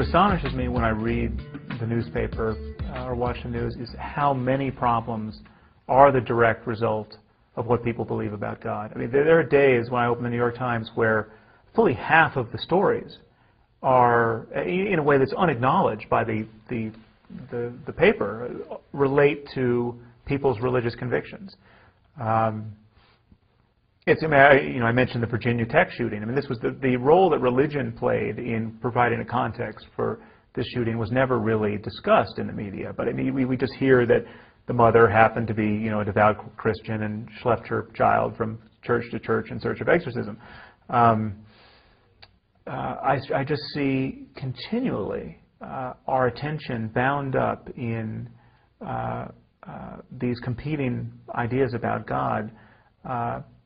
astonishes me when I read the newspaper or watch the news is how many problems are the direct result of what people believe about God. I mean, there are days when I open the New York Times where fully half of the stories are, in a way that's unacknowledged by the paper, relate to people's religious convictions. I mentioned the Virginia Tech shooting. I mean, this was the role that religion played in providing a context for this shooting was never really discussed in the media. But I mean, we just hear that the mother happened to be, a devout Christian and schlepped her child from church to church in search of exorcism. I just see continually our attention bound up in these competing ideas about God.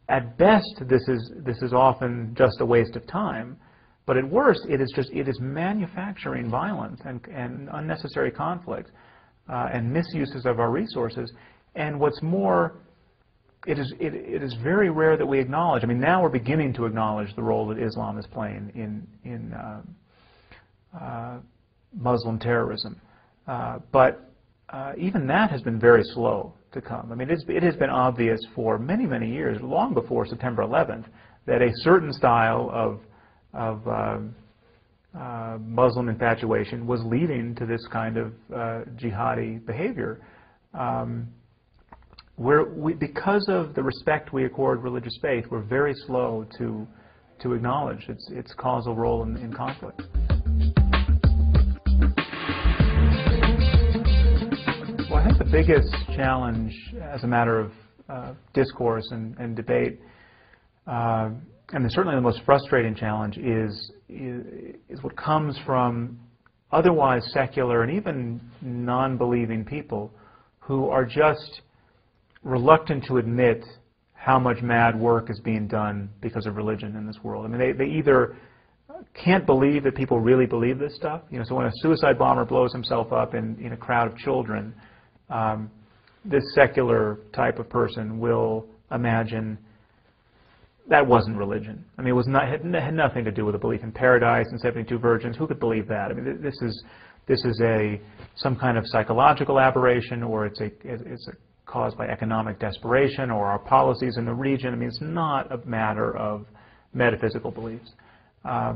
At best, this is often just a waste of time, but at worst, it is manufacturing violence and unnecessary conflict and misuses of our resources. And what's more, it is very rare that we acknowledge. I mean, now we're beginning to acknowledge the role that Islam is playing in Muslim terrorism, but even that has been very slow to come. I mean, it has been obvious for many, many years, long before September 11th, that a certain style of Muslim infatuation was leading to this kind of jihadi behavior. Because of the respect we accord religious faith, we're very slow to acknowledge its causal role in conflict. Well, I think the biggest challenge as a matter of discourse and debate, and certainly the most frustrating challenge, is what comes from otherwise secular and even non-believing people who are just reluctant to admit how much mad work is being done because of religion in this world. I mean, they either can't believe that people really believe this stuff. So when a suicide bomber blows himself up in a crowd of children, this secular type of person will imagine that wasn't religion. I mean, it had nothing to do with a belief in paradise and 72 virgins. Who could believe that? I mean, this is some kind of psychological aberration, or it's caused by economic desperation or our policies in the region. I mean, it's not a matter of metaphysical beliefs. I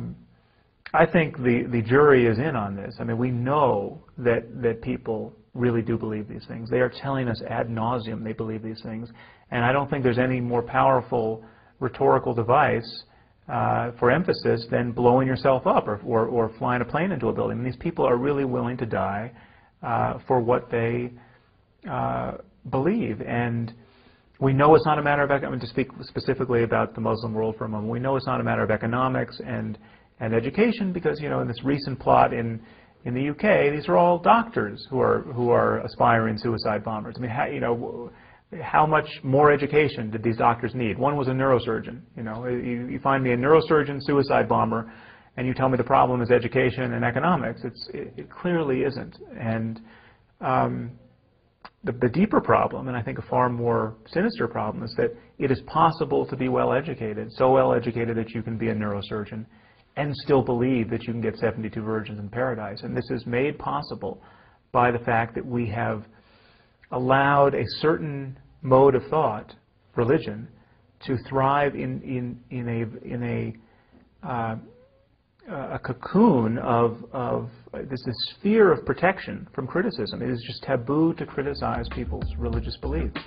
think the jury is in on this. I mean, we know that people really do believe these things. They are telling us ad nauseum they believe these things. And I don't think there's any more powerful rhetorical device for emphasis than blowing yourself up or flying a plane into a building. I mean, these people are really willing to die for what they believe. And we know it's not a matter of, I mean, to speak specifically about the Muslim world for a moment, we know it's not a matter of economics and education, because, in this recent plot in the UK, these are all doctors who are aspiring suicide bombers. I mean, how much more education did these doctors need? One was a neurosurgeon. You find me a neurosurgeon suicide bomber, and you tell me the problem is education and economics. It clearly isn't. And the deeper problem, and I think a far more sinister problem, is that it is possible to be well educated, so well educated that you can be a neurosurgeon and still believe that you can get 72 virgins in paradise. And this is made possible by the fact that we have allowed a certain mode of thought, religion, to thrive in a cocoon of this sphere of protection from criticism. It is just taboo to criticize people's religious beliefs.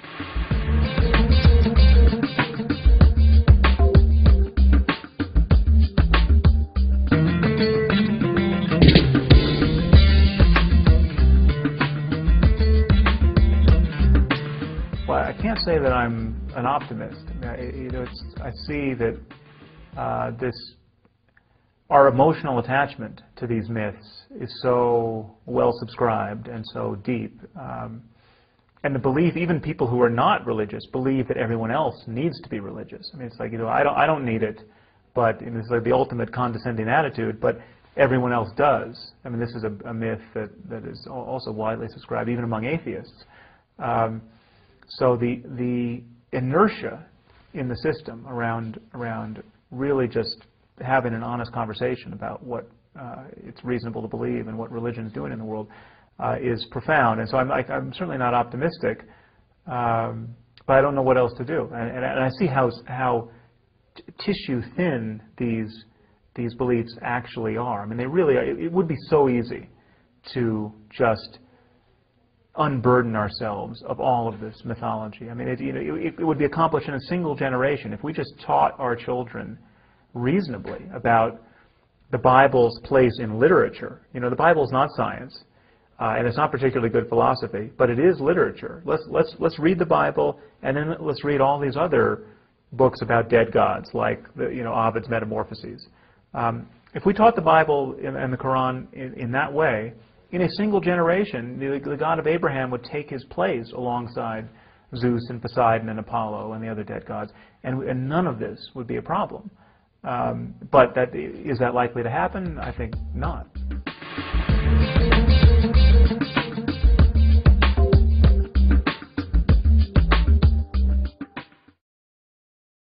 I can't say that I'm an optimist. I see that our emotional attachment to these myths is so well subscribed and so deep, and the belief, even people who are not religious believe that everyone else needs to be religious. I mean, it's like, I don't need it, but it's like the ultimate condescending attitude. But everyone else does. I mean, this is a myth that is also widely subscribed, even among atheists. So the inertia in the system around really just having an honest conversation about what it's reasonable to believe and what religion is doing in the world is profound. And so I'm certainly not optimistic, but I don't know what else to do. And I see how tissue thin these beliefs actually are. I mean, they really are. It would be so easy to just unburden ourselves of all of this mythology. I mean, it would be accomplished in a single generation if we just taught our children reasonably about the Bible's place in literature. You know, the Bible's not science, and it's not particularly good philosophy, but it is literature. Let's read the Bible, and then let's read all these other books about dead gods, like Ovid's Metamorphoses. If we taught the Bible and the Quran in that way, in a single generation, the God of Abraham would take his place alongside Zeus and Poseidon and Apollo and the other dead gods, and none of this would be a problem. But is that likely to happen? I think not.